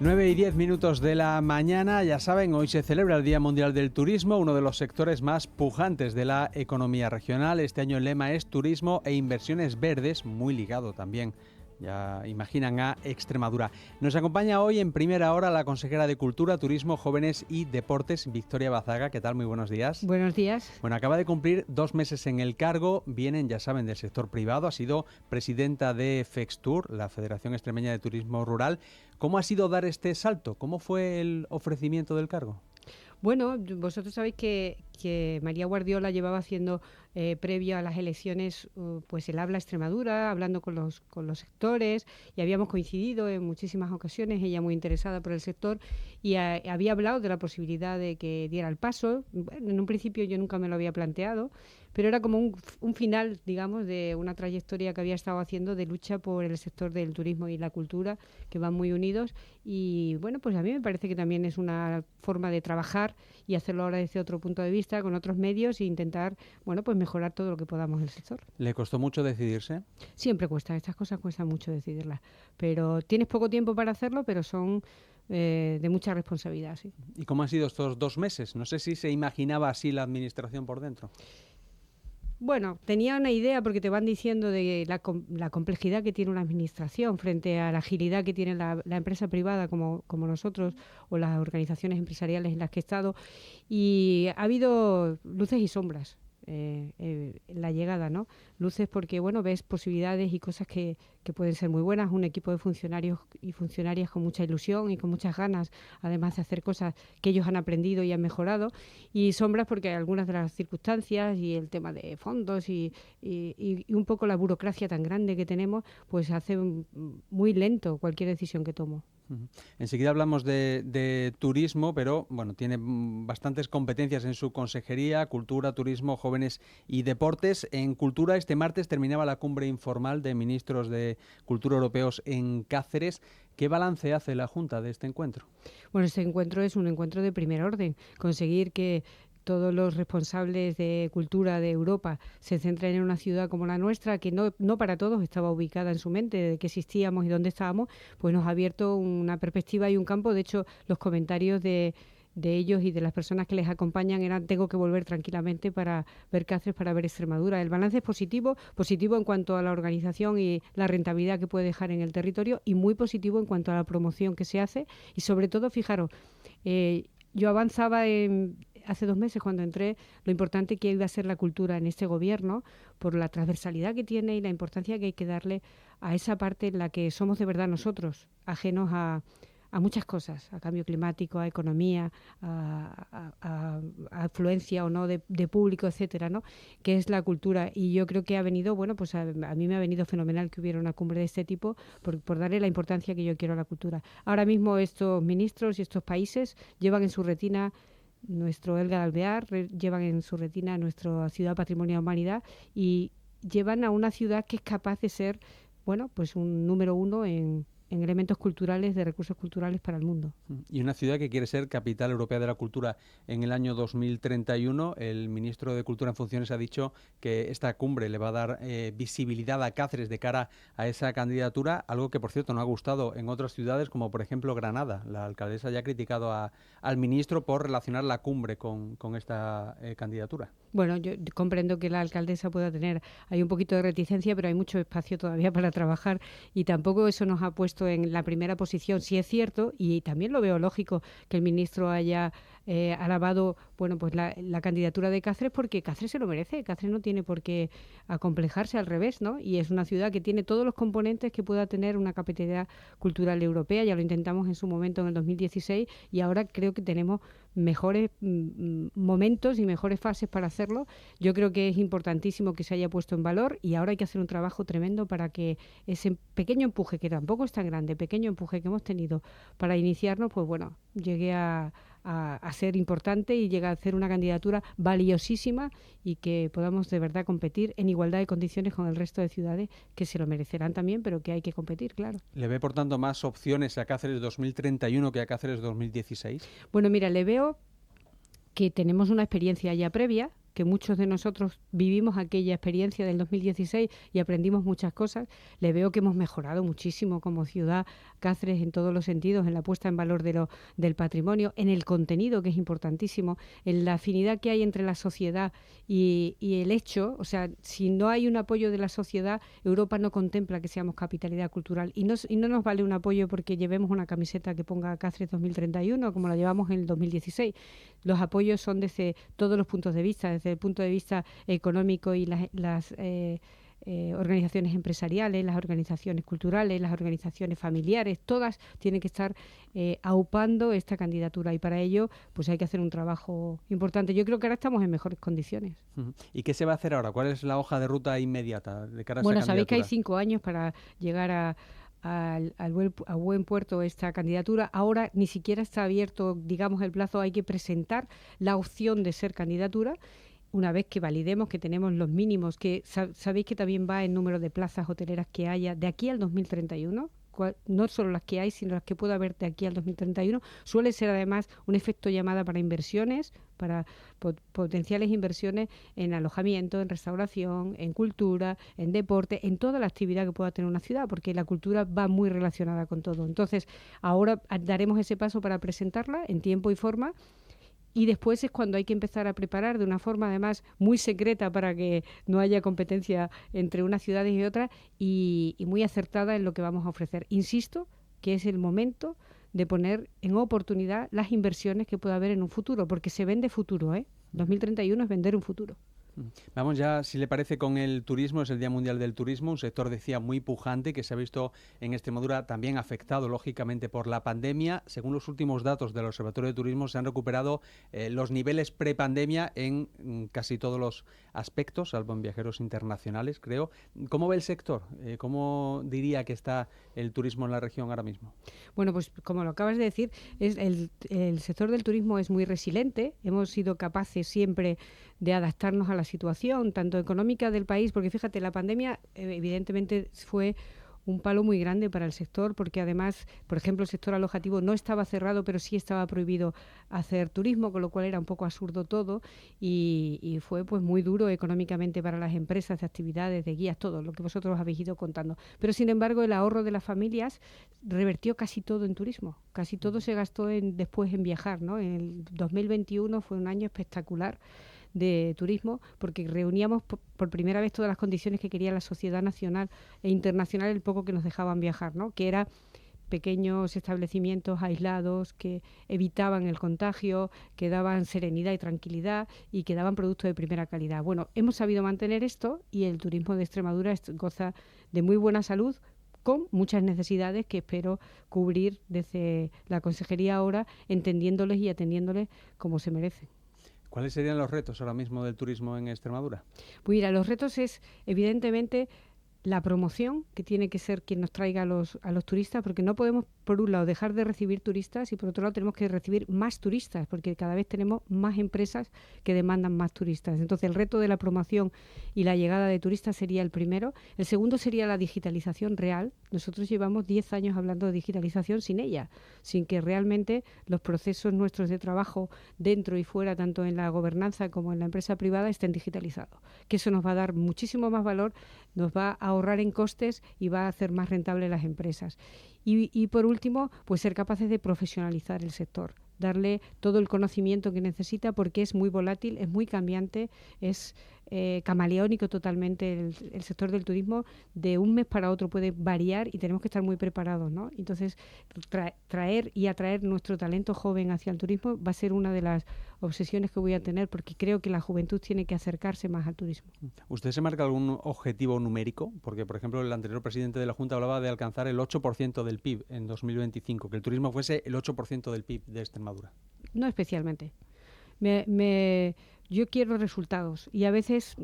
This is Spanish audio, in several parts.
9:10 de la mañana, ya saben, hoy se celebra el Día Mundial del Turismo, uno de los sectores más pujantes de la economía regional. Este año el lema es Turismo e Inversiones Verdes, muy ligado también, ya imaginan, a Extremadura. Nos acompaña hoy en primera hora la consejera de Cultura, Turismo, Jóvenes y Deportes, Victoria Bazaga. ¿Qué tal? Muy buenos días. Buenos días. Bueno, acaba de cumplir 2 meses en el cargo, vienen, ya saben, del sector privado, ha sido presidenta de FEXTUR, la Federación Extremeña de Turismo Rural. ¿Cómo ha sido dar este salto? ¿Cómo fue el ofrecimiento del cargo? Bueno, vosotros sabéis que María Guardiola llevaba haciendo, previo a las elecciones, pues el Habla Extremadura, hablando con los sectores, y habíamos coincidido en muchísimas ocasiones, ella muy interesada por el sector, y había hablado de la posibilidad de que diera el paso. Bueno, en un principio yo nunca me lo había planteado, pero era como un final, digamos, de una trayectoria que había estado haciendo de lucha por el sector del turismo y la cultura, que van muy unidos. Y bueno, pues a mí me parece que también es una forma de trabajar y hacerlo ahora desde otro punto de vista, con otros medios, e intentar, bueno, pues mejorar todo lo que podamos en el sector. ¿Le costó mucho decidirse? Siempre cuesta, estas cosas cuestan mucho decidirlas, pero tienes poco tiempo para hacerlo, pero son de mucha responsabilidad, sí. ¿Y cómo han sido estos 2 meses? No sé si se imaginaba así la administración por dentro. Bueno, tenía una idea porque te van diciendo de la complejidad que tiene una administración frente a la agilidad que tiene la empresa privada como nosotros, o las organizaciones empresariales en las que he estado, y ha habido luces y sombras en la llegada, ¿no? Luces porque, bueno, ves posibilidades y cosas que pueden ser muy buenas, un equipo de funcionarios y funcionarias con mucha ilusión y con muchas ganas, además de hacer cosas que ellos han aprendido y han mejorado, y sombras porque algunas de las circunstancias y el tema de fondos y un poco la burocracia tan grande que tenemos, pues hace muy lento cualquier decisión que tomo. Enseguida hablamos de turismo, pero bueno, tiene bastantes competencias en su consejería: Cultura, Turismo, Jóvenes y Deportes. En Cultura, este martes terminaba la cumbre informal de ministros de Cultura europeos en Cáceres. ¿Qué balance hace la Junta de este encuentro? Bueno, este encuentro es un encuentro de primer orden. Conseguir que todos los responsables de cultura de Europa se centren en una ciudad como la nuestra, que no para todos estaba ubicada en su mente de que existíamos y dónde estábamos, pues nos ha abierto una perspectiva y un campo. De hecho, los comentarios de ellos y de las personas que les acompañan eran: tengo que volver tranquilamente para ver Cáceres, para ver Extremadura. El balance es positivo en cuanto a la organización y la rentabilidad que puede dejar en el territorio, y muy positivo en cuanto a la promoción que se hace. Y sobre todo, fijaros, yo avanzaba hace 2 meses, cuando entré, lo importante que iba a ser la cultura en este gobierno, por la transversalidad que tiene y la importancia que hay que darle a esa parte en la que somos de verdad nosotros, ajenos a muchas cosas, a cambio climático, a economía, a afluencia o no de público, etcétera, ¿no? Que es la cultura. Y yo creo que ha venido, bueno, pues a mí me ha venido fenomenal que hubiera una cumbre de este tipo, por darle la importancia que yo quiero a la cultura. Ahora mismo estos ministros y estos países llevan en su retina nuestro Elgar Alvear, llevan en su retina nuestra ciudad Patrimonio de la Humanidad, y llevan a una ciudad que es capaz de ser, bueno, pues un número 1 en elementos culturales, de recursos culturales para el mundo. Y una ciudad que quiere ser capital europea de la cultura en el año 2031. El ministro de Cultura en funciones ha dicho que esta cumbre le va a dar visibilidad a Cáceres de cara a esa candidatura, algo que, por cierto, no ha gustado en otras ciudades, como por ejemplo Granada. La alcaldesa ya ha criticado al ministro por relacionar la cumbre con esta candidatura. Bueno, yo comprendo que la alcaldesa pueda tener ahí un poquito de reticencia, pero hay mucho espacio todavía para trabajar, y tampoco eso nos ha puesto en la primera posición. Sí es cierto, y también lo veo lógico, que el ministro haya alabado, bueno, pues la candidatura de Cáceres, porque Cáceres se lo merece. Cáceres no tiene por qué acomplejarse, al revés, ¿no? Y es una ciudad que tiene todos los componentes que pueda tener una capitalidad cultural europea. Ya lo intentamos en su momento, en el 2016, y ahora creo que tenemos mejores momentos y mejores fases para hacerlo. Yo creo que es importantísimo que se haya puesto en valor, y ahora hay que hacer un trabajo tremendo para que ese pequeño empuje, que tampoco es tan grande, pequeño empuje que hemos tenido para iniciarnos, pues bueno, llegue a ser importante y llegue a ser una candidatura valiosísima, y que podamos de verdad competir en igualdad de condiciones con el resto de ciudades que se lo merecerán también, pero que hay que competir, claro. ¿Le ve, por tanto, más opciones a Cáceres 2031 que a Cáceres 2016? Bueno, mira, le veo que tenemos una experiencia ya previa, que muchos de nosotros vivimos aquella experiencia del 2016 y aprendimos muchas cosas, le veo que hemos mejorado muchísimo como ciudad, Cáceres, en todos los sentidos, en la puesta en valor del patrimonio, en el contenido, que es importantísimo, en la afinidad que hay entre la sociedad y el hecho. O sea, si no hay un apoyo de la sociedad, Europa no contempla que seamos capitalidad cultural, y no nos vale un apoyo porque llevemos una camiseta que ponga Cáceres 2031, como la llevamos en el 2016. Los apoyos son desde todos los puntos de vista, desde el punto de vista económico y las organizaciones empresariales, las organizaciones culturales, las organizaciones familiares, todas tienen que estar aupando esta candidatura, y para ello pues hay que hacer un trabajo importante. Yo creo que ahora estamos en mejores condiciones. ¿Y qué se va a hacer ahora? ¿Cuál es la hoja de ruta inmediata de cara a esa Bueno, candidatura? sabéis que hay 5 años para llegar a buen puerto esta candidatura. Ahora ni siquiera está abierto, digamos, el plazo. Hay que presentar la opción de ser candidatura. Una vez que validemos que tenemos los mínimos, que sabéis que también va el número de plazas hoteleras que haya de aquí al 2031, no solo las que hay, sino las que pueda haber de aquí al 2031. Suele ser además un efecto llamada para inversiones, para potenciales inversiones en alojamiento, en restauración, en cultura, en deporte, en toda la actividad que pueda tener una ciudad, porque la cultura va muy relacionada con todo. Entonces, ahora daremos ese paso para presentarla en tiempo y forma. Y después es cuando hay que empezar a preparar de una forma además muy secreta para que no haya competencia entre unas ciudades y otras, y muy acertada en lo que vamos a ofrecer. Insisto que es el momento de poner en oportunidad las inversiones que pueda haber en un futuro, porque se vende futuro, 2031 es vender un futuro. Vamos ya, si le parece, con el turismo. Es el Día Mundial del Turismo, un sector, decía, muy pujante, que se ha visto en Extremadura también afectado, lógicamente, por la pandemia. Según los últimos datos del Observatorio de Turismo, se han recuperado los niveles prepandemia en casi todos los aspectos, salvo en viajeros internacionales, creo. ¿Cómo ve el sector? ¿Cómo diría que está el turismo en la región ahora mismo? Bueno, pues como lo acabas de decir, el sector del turismo es muy resiliente. Hemos sido capaces siempre de adaptarnos a la situación, tanto económica del país, porque fíjate, la pandemia evidentemente fue un palo muy grande para el sector, porque además, por ejemplo, el sector alojativo no estaba cerrado, pero sí estaba prohibido hacer turismo, con lo cual era un poco absurdo todo, y fue pues muy duro económicamente para las empresas de actividades, de guías, todo lo que vosotros habéis ido contando. Pero sin embargo, el ahorro de las familias revertió casi todo en turismo, casi todo se gastó después en viajar, ¿no? En el 2021 fue un año espectacular de turismo, porque reuníamos por primera vez todas las condiciones que quería la sociedad nacional e internacional, el poco que nos dejaban viajar, ¿no? Que era pequeños establecimientos aislados que evitaban el contagio, que daban serenidad y tranquilidad y que daban productos de primera calidad. Bueno, hemos sabido mantener esto, y el turismo de Extremadura goza de muy buena salud, con muchas necesidades que espero cubrir desde la Consejería ahora, entendiéndoles y atendiéndoles como se merecen. ¿Cuáles serían los retos ahora mismo del turismo en Extremadura? Pues mira, los retos es evidentemente la promoción, que tiene que ser quien nos traiga a los turistas, porque no podemos, por un lado, dejar de recibir turistas, y por otro lado tenemos que recibir más turistas, porque cada vez tenemos más empresas que demandan más turistas. Entonces, el reto de la promoción y la llegada de turistas sería el primero. El segundo sería la digitalización real. Nosotros llevamos 10 años hablando de digitalización sin ella, sin que realmente los procesos nuestros de trabajo dentro y fuera, tanto en la gobernanza como en la empresa privada, estén digitalizados. Que eso nos va a dar muchísimo más valor, nos va a ahorrar en costes y va a hacer más rentable las empresas. Y por último, pues ser capaces de profesionalizar el sector, darle todo el conocimiento que necesita, porque es muy volátil, es muy cambiante, es camaleónico totalmente el sector del turismo. De un mes para otro puede variar y tenemos que estar muy preparados, ¿no? Entonces, traer y atraer nuestro talento joven hacia el turismo va a ser una de las obsesiones que voy a tener, porque creo que la juventud tiene que acercarse más al turismo. ¿Usted se marca algún objetivo numérico? Porque, por ejemplo, el anterior presidente de la Junta hablaba de alcanzar el 8% del PIB en 2025, que el turismo fuese el 8% del PIB de Extremadura. No especialmente. Yo quiero resultados, y a veces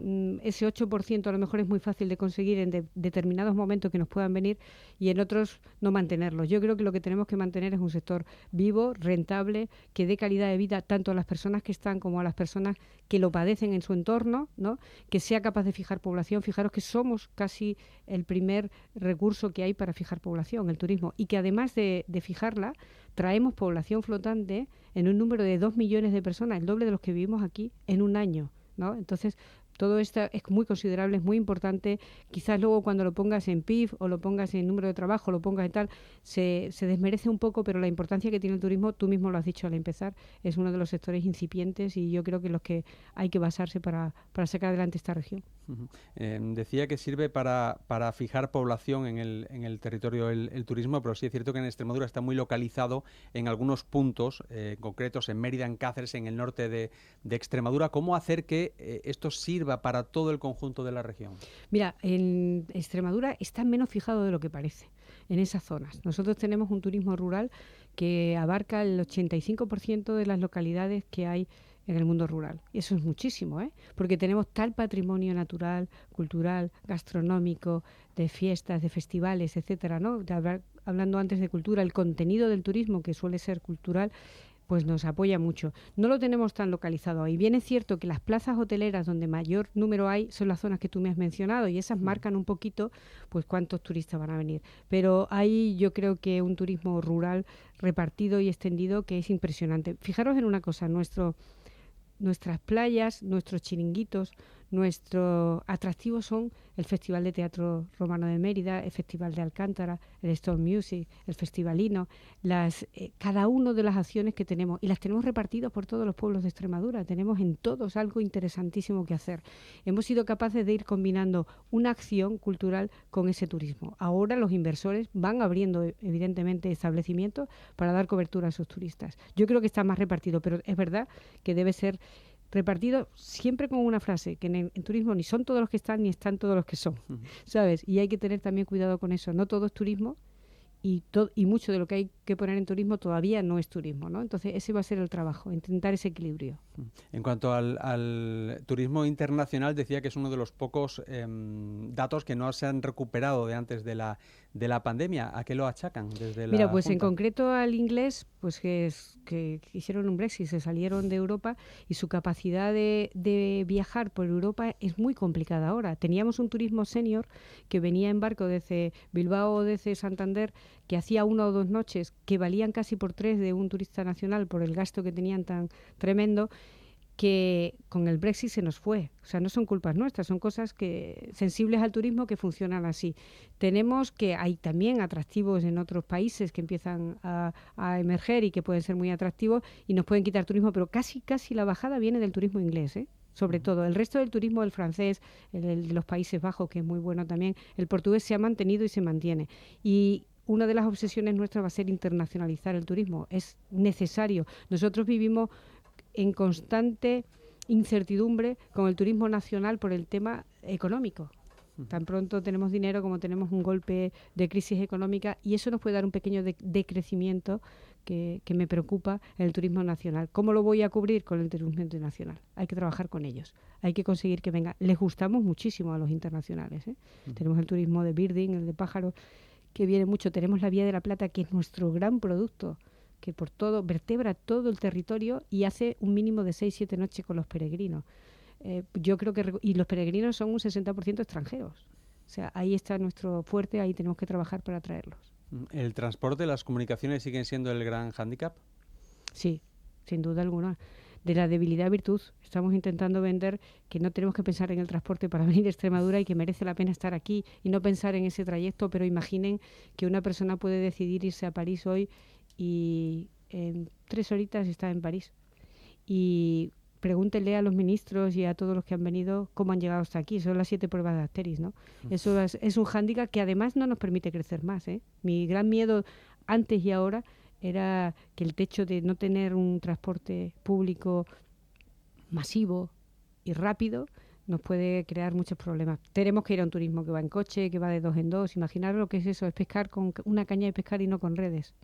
ese 8% a lo mejor es muy fácil de conseguir en determinados momentos que nos puedan venir, y en otros no mantenerlos. Yo creo que lo que tenemos que mantener es un sector vivo, rentable, que dé calidad de vida tanto a las personas que están como a las personas que lo padecen en su entorno, ¿no? Que sea capaz de fijar población. Fijaros que somos casi el primer recurso que hay para fijar población, el turismo, y que además de fijarla, traemos población flotante en un número de 2 millones de personas, el doble de los que vivimos aquí, en un año. ¿no? Entonces, todo esto es muy considerable, es muy importante. Quizás luego cuando lo pongas en PIB o lo pongas en número de trabajo, lo pongas en tal, se desmerece un poco, pero la importancia que tiene el turismo, tú mismo lo has dicho al empezar, es uno de los sectores incipientes y yo creo que los que hay que basarse para sacar adelante esta región. Decía que sirve para fijar población en el territorio el turismo, pero sí es cierto que en Extremadura está muy localizado en algunos puntos concretos, en Mérida, en Cáceres, en el norte de Extremadura. ¿Cómo hacer que esto sirva para todo el conjunto de la región? Mira, en Extremadura está menos fijado de lo que parece en esas zonas. Nosotros tenemos un turismo rural que abarca el 85% de las localidades que hay en el mundo rural. Y eso es muchísimo, ¿eh? Porque tenemos tal patrimonio natural, cultural, gastronómico, de fiestas, de festivales, etcétera, ¿no? Hablando antes de cultura, el contenido del turismo, que suele ser cultural, pues nos apoya mucho. No lo tenemos tan localizado ahí. Bien es cierto que las plazas hoteleras donde mayor número hay son las zonas que tú me has mencionado y esas marcan un poquito pues cuántos turistas van a venir. Pero hay yo creo que un turismo rural repartido y extendido que es impresionante. Fijaros en una cosa, nuestras playas, nuestros chiringuitos, nuestros atractivos son el Festival de Teatro Romano de Mérida, el Festival de Alcántara, el Stone Music, el Festivalino, cada una de las acciones que tenemos, y las tenemos repartidas por todos los pueblos de Extremadura. Tenemos en todos algo interesantísimo que hacer. Hemos sido capaces de ir combinando una acción cultural con ese turismo. Ahora los inversores van abriendo, evidentemente, establecimientos para dar cobertura a esos turistas. Yo creo que está más repartido, pero es verdad que debe ser repartido siempre con una frase, que en turismo ni son todos los que están ni están todos los que son, ¿sabes? Y hay que tener también cuidado con eso. No todo es turismo y mucho de lo que hay que poner en turismo todavía no es turismo, ¿no? Entonces ese va a ser el trabajo, intentar ese equilibrio. En cuanto al turismo internacional, decía que es uno de los pocos datos que no se han recuperado de antes de la pandemia. ¿A qué lo achacan desde la Mira, pues Junta? en concreto al inglés, pues que hicieron un Brexit, se salieron de Europa y su capacidad de viajar por Europa es muy complicada ahora. Teníamos un turismo senior que venía en barco desde Bilbao o desde Santander, que hacía 1 o 2 noches, que valían casi por 3 de un turista nacional por el gasto que tenían tan tremendo, que con el Brexit se nos fue. O sea, no son culpas nuestras, son cosas sensibles al turismo que funcionan así. Tenemos que hay también atractivos en otros países que empiezan a emerger y que pueden ser muy atractivos y nos pueden quitar turismo, pero casi la bajada viene del turismo inglés, ¿eh? Sobre todo. El resto del turismo, el francés, el de los Países Bajos, que es muy bueno también, el portugués se ha mantenido y se mantiene. Y una de las obsesiones nuestras va a ser internacionalizar el turismo. Es necesario. Nosotros vivimos en constante incertidumbre con el turismo nacional por el tema económico. Tan pronto tenemos dinero como tenemos un golpe de crisis económica y eso nos puede dar un pequeño decrecimiento que me preocupa en el turismo nacional. ¿Cómo lo voy a cubrir? Con el turismo internacional. Hay que trabajar con ellos. Hay que conseguir que vengan. Les gustamos muchísimo a los internacionales, ¿eh? Tenemos el turismo de birding, el de pájaros, que viene mucho. Tenemos la Vía de la Plata, que es nuestro gran producto, que por todo vertebra todo el territorio y hace un mínimo de 6-7 noches con los peregrinos. Yo creo que y los peregrinos son un 60% extranjeros. O sea, ahí está nuestro fuerte, ahí tenemos que trabajar para atraerlos. ¿El transporte, las comunicaciones siguen siendo el gran hándicap? Sí, sin duda alguna. De la debilidad virtud. Estamos intentando vender que no tenemos que pensar en el transporte para venir a Extremadura y que merece la pena estar aquí y no pensar en ese trayecto, pero imaginen que una persona puede decidir irse a París hoy y en 3 horitas está en París. Y pregúntenle a los ministros y a todos los que han venido cómo han llegado hasta aquí. Son las 7 pruebas de Asterix, ¿no? Eso es un hándicap que además no nos permite crecer más, ¿eh? Mi gran miedo antes y ahora era que el techo de no tener un transporte público masivo y rápido nos puede crear muchos problemas. Tenemos que ir a un turismo que va en coche, que va de 2 en 2. Imaginaros lo que es eso, es pescar con una caña de pescar y no con redes.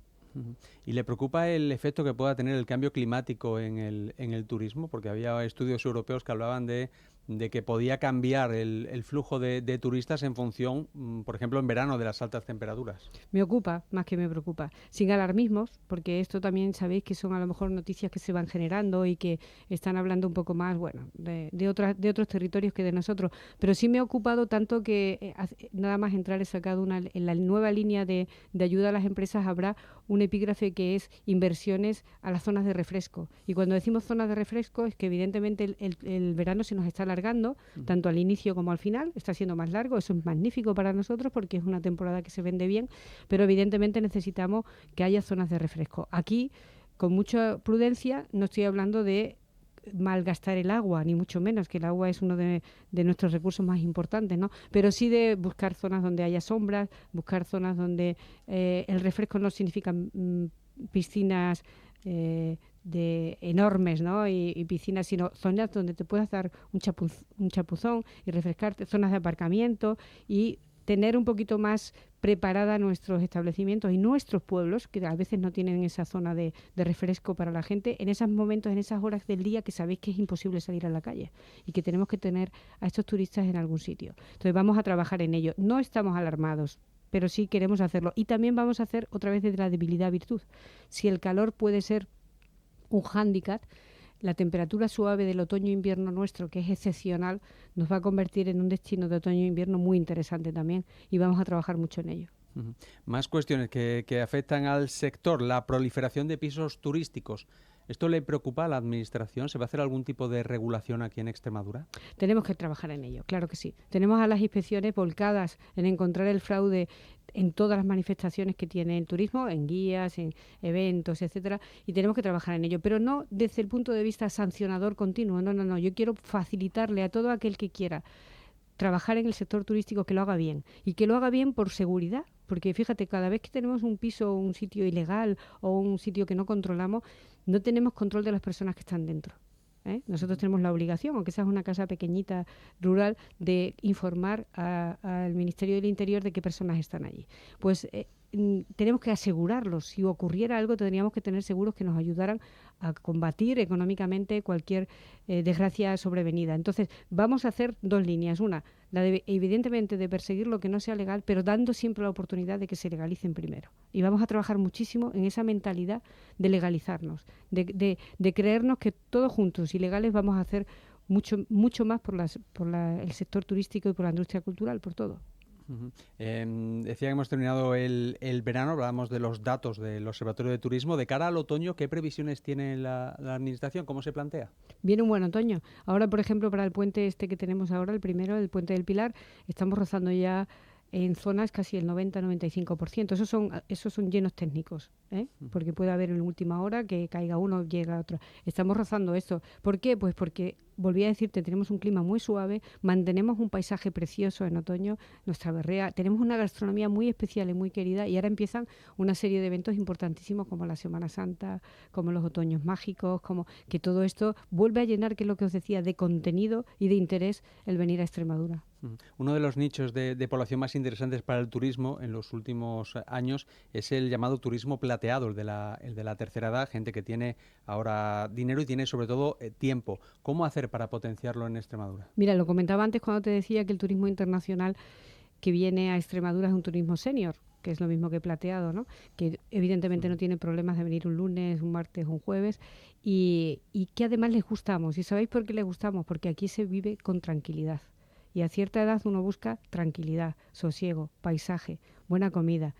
¿Y le preocupa el efecto que pueda tener el cambio climático en el turismo? Porque había estudios europeos que hablaban de de que podía cambiar el flujo de turistas en función, por ejemplo, en verano, de las altas temperaturas. Me ocupa, más que me preocupa. Sin alarmismos, porque esto también sabéis que son a lo mejor noticias que se van generando y que están hablando un poco más, bueno, de otros territorios que de nosotros. Pero sí me ha ocupado tanto que nada más entrar he sacado en la nueva línea de ayuda a las empresas habrá un epígrafe que es inversiones a las zonas de refresco. Y cuando decimos zonas de refresco es que evidentemente el verano se nos está alargando, tanto al inicio como al final, está siendo más largo. Eso es magnífico para nosotros porque es una temporada que se vende bien, pero evidentemente necesitamos que haya zonas de refresco. Aquí, con mucha prudencia, no estoy hablando de malgastar el agua, ni mucho menos, que el agua es uno de nuestros recursos más importantes, ¿no? Pero sí de buscar zonas donde haya sombras, buscar zonas donde el refresco no significa piscinas de enormes, ¿no? Y piscinas, sino zonas donde te puedas dar un chapuzón y refrescarte, zonas de aparcamiento y tener un poquito más preparada nuestros establecimientos y nuestros pueblos, que a veces no tienen esa zona de refresco para la gente, en esos momentos, en esas horas del día que sabéis que es imposible salir a la calle y que tenemos que tener a estos turistas en algún sitio. Entonces vamos a trabajar en ello. No estamos alarmados, pero sí queremos hacerlo. Y también vamos a hacer otra vez de la debilidad virtud. Si el calor puede ser un hándicap, la temperatura suave del otoño-invierno nuestro, que es excepcional, nos va a convertir en un destino de otoño-invierno muy interesante también y vamos a trabajar mucho en ello. Más cuestiones que afectan al sector, la proliferación de pisos turísticos. ¿Esto le preocupa a la Administración? ¿Se va a hacer algún tipo de regulación aquí en Extremadura? Tenemos que trabajar en ello, claro que sí. Tenemos a las inspecciones volcadas en encontrar el fraude en todas las manifestaciones que tiene el turismo, en guías, en eventos, etcétera, y tenemos que trabajar en ello, pero no desde el punto de vista sancionador continuo, no, yo quiero facilitarle a todo aquel que quiera trabajar en el sector turístico que lo haga bien y que lo haga bien por seguridad, porque fíjate, cada vez que tenemos un piso o un sitio ilegal o un sitio que no controlamos, no tenemos control de las personas que están dentro. Nosotros tenemos la obligación, aunque sea una casa pequeñita rural, de informar al Ministerio del Interior de qué personas están allí. Pues tenemos que asegurarlos. Si ocurriera algo, tendríamos que tener seguros que nos ayudaran a combatir económicamente cualquier desgracia sobrevenida. Entonces, vamos a hacer dos líneas. Una, la de, evidentemente, de perseguir lo que no sea legal, pero dando siempre la oportunidad de que se legalicen primero. Y vamos a trabajar muchísimo en esa mentalidad de legalizarnos, de creernos que todos juntos y legales vamos a hacer mucho más por el sector turístico y por la industria cultural, por todo. Decía que hemos terminado el verano, hablábamos de los datos del Observatorio de Turismo. De cara al otoño, ¿qué previsiones tiene la Administración? ¿Cómo se plantea? Viene un buen otoño. Ahora, por ejemplo, para el puente este que tenemos ahora, el primero, el puente del Pilar, estamos rozando ya en zonas casi el 90-95%. Esos son llenos técnicos, porque puede haber en última hora que caiga uno, llega otro. Estamos rozando esto. ¿Por qué? Pues porque, volví a decirte, tenemos un clima muy suave, mantenemos un paisaje precioso en otoño, nuestra berrea, tenemos una gastronomía muy especial y muy querida, y ahora empiezan una serie de eventos importantísimos como la Semana Santa, como los otoños mágicos, como que todo esto vuelve a llenar, que es lo que os decía, de contenido y de interés el venir a Extremadura. Uno de los nichos de población más interesantes para el turismo en los últimos años es el llamado turismo plateado, el de la tercera edad, gente que tiene ahora dinero y tiene sobre todo tiempo. ¿Cómo hacer para potenciarlo en Extremadura? Mira, lo comentaba antes cuando te decía que el turismo internacional que viene a Extremadura es un turismo senior, que es lo mismo que plateado, ¿no? Que evidentemente no tiene problemas de venir un lunes, un martes, un jueves, y que además les gustamos. ¿Y sabéis por qué les gustamos? Porque aquí se vive con tranquilidad. Y a cierta edad uno busca tranquilidad, sosiego, paisaje, buena comida,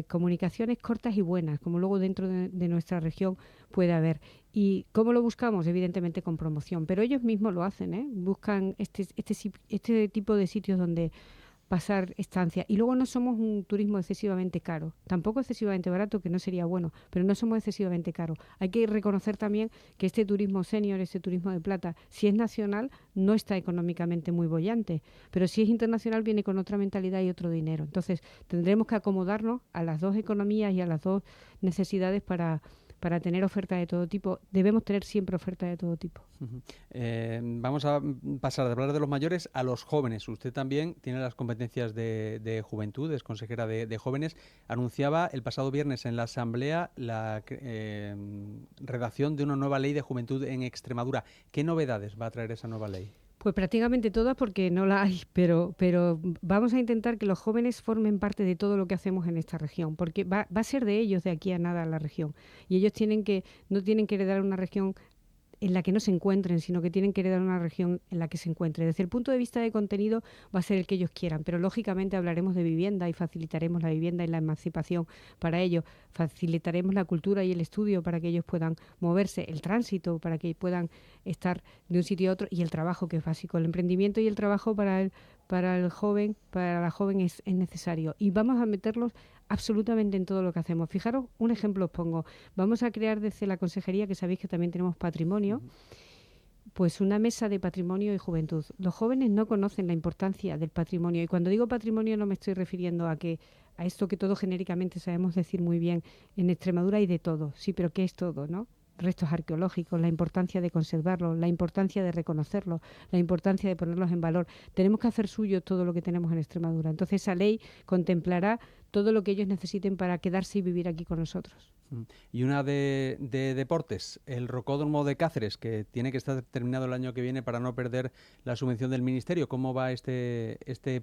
comunicaciones cortas y buenas, como luego dentro de nuestra región puede haber. ¿Y cómo lo buscamos? Evidentemente con promoción, pero ellos mismos lo hacen, buscan este tipo de sitios donde pasar estancia. Y luego no somos un turismo excesivamente caro, tampoco excesivamente barato, que no sería bueno, pero no somos excesivamente caros. Hay que reconocer también que este turismo senior, este turismo de plata, si es nacional, no está económicamente muy boyante, pero si es internacional viene con otra mentalidad y otro dinero. Entonces tendremos que acomodarnos a las dos economías y a las dos necesidades para tener oferta de todo tipo. Debemos tener siempre oferta de todo tipo. Vamos a pasar de hablar de los mayores a los jóvenes. Usted también tiene las competencias de juventud, es consejera de jóvenes. Anunciaba el pasado viernes en la Asamblea la redacción de una nueva ley de juventud en Extremadura. ¿Qué novedades va a traer esa nueva ley? Pues prácticamente todas porque no la hay, pero vamos a intentar que los jóvenes formen parte de todo lo que hacemos en esta región, porque va a ser de ellos de aquí a nada la región. Y ellos no tienen que heredar una región en la que no se encuentren, sino que tienen que heredar una región en la que se encuentren. Desde el punto de vista de contenido va a ser el que ellos quieran, pero lógicamente hablaremos de vivienda y facilitaremos la vivienda y la emancipación para ellos, facilitaremos la cultura y el estudio para que ellos puedan moverse, el tránsito para que puedan estar de un sitio a otro y el trabajo, que es básico. El emprendimiento y el trabajo para el joven, para la joven es necesario. Y vamos a meterlos absolutamente en todo lo que hacemos. Fijaros, un ejemplo os pongo. Vamos a crear desde la consejería, que sabéis que también tenemos patrimonio, pues una mesa de patrimonio y juventud. Los jóvenes no conocen la importancia del patrimonio, y cuando digo patrimonio no me estoy refiriendo a esto que todos genéricamente sabemos decir muy bien. En Extremadura hay de todo, sí, pero ¿qué es todo, no? Restos arqueológicos, la importancia de conservarlos, la importancia de reconocerlos, la importancia de ponerlos en valor. Tenemos que hacer suyo todo lo que tenemos en Extremadura. Entonces esa ley contemplará todo lo que ellos necesiten para quedarse y vivir aquí con nosotros. Y una de deportes, el Rocódromo de Cáceres, que tiene que estar terminado el año que viene para no perder la subvención del Ministerio. ¿Cómo va este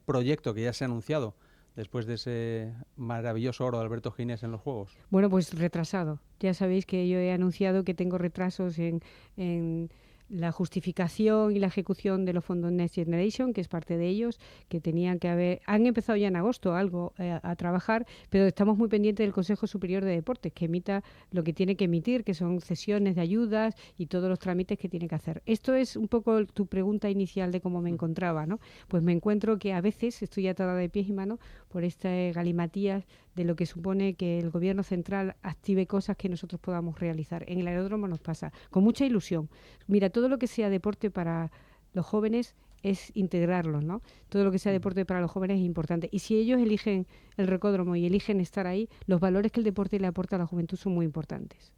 proyecto que ya se ha anunciado después de ese maravilloso oro de Alberto Ginés en los Juegos? Bueno, pues retrasado. Ya sabéis que yo he anunciado que tengo retrasos en la justificación y la ejecución de los fondos Next Generation, que es parte de ellos, que tenían que han empezado ya en agosto a trabajar, pero estamos muy pendientes del Consejo Superior de Deportes, que emita lo que tiene que emitir, que son cesiones de ayudas y todos los trámites que tiene que hacer. Esto es un poco tu pregunta inicial de cómo me encontraba, ¿no? Pues me encuentro que a veces estoy atada de pies y manos por este galimatías de lo que supone que el Gobierno central active cosas que nosotros podamos realizar. En el aeródromo nos pasa, con mucha ilusión. Mira, todo lo que sea deporte para los jóvenes es integrarlos, ¿no? Todo lo que sea deporte para los jóvenes es importante. Y si ellos eligen el Rocódromo y eligen estar ahí, los valores que el deporte le aporta a la juventud son muy importantes.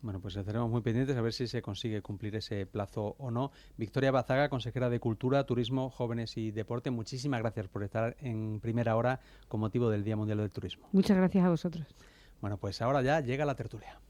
Bueno, pues estaremos muy pendientes a ver si se consigue cumplir ese plazo o no. Victoria Bazaga, consejera de Cultura, Turismo, Jóvenes y Deporte, muchísimas gracias por estar en primera hora con motivo del Día Mundial del Turismo. Muchas gracias a vosotros. Bueno, pues ahora ya llega la tertulia.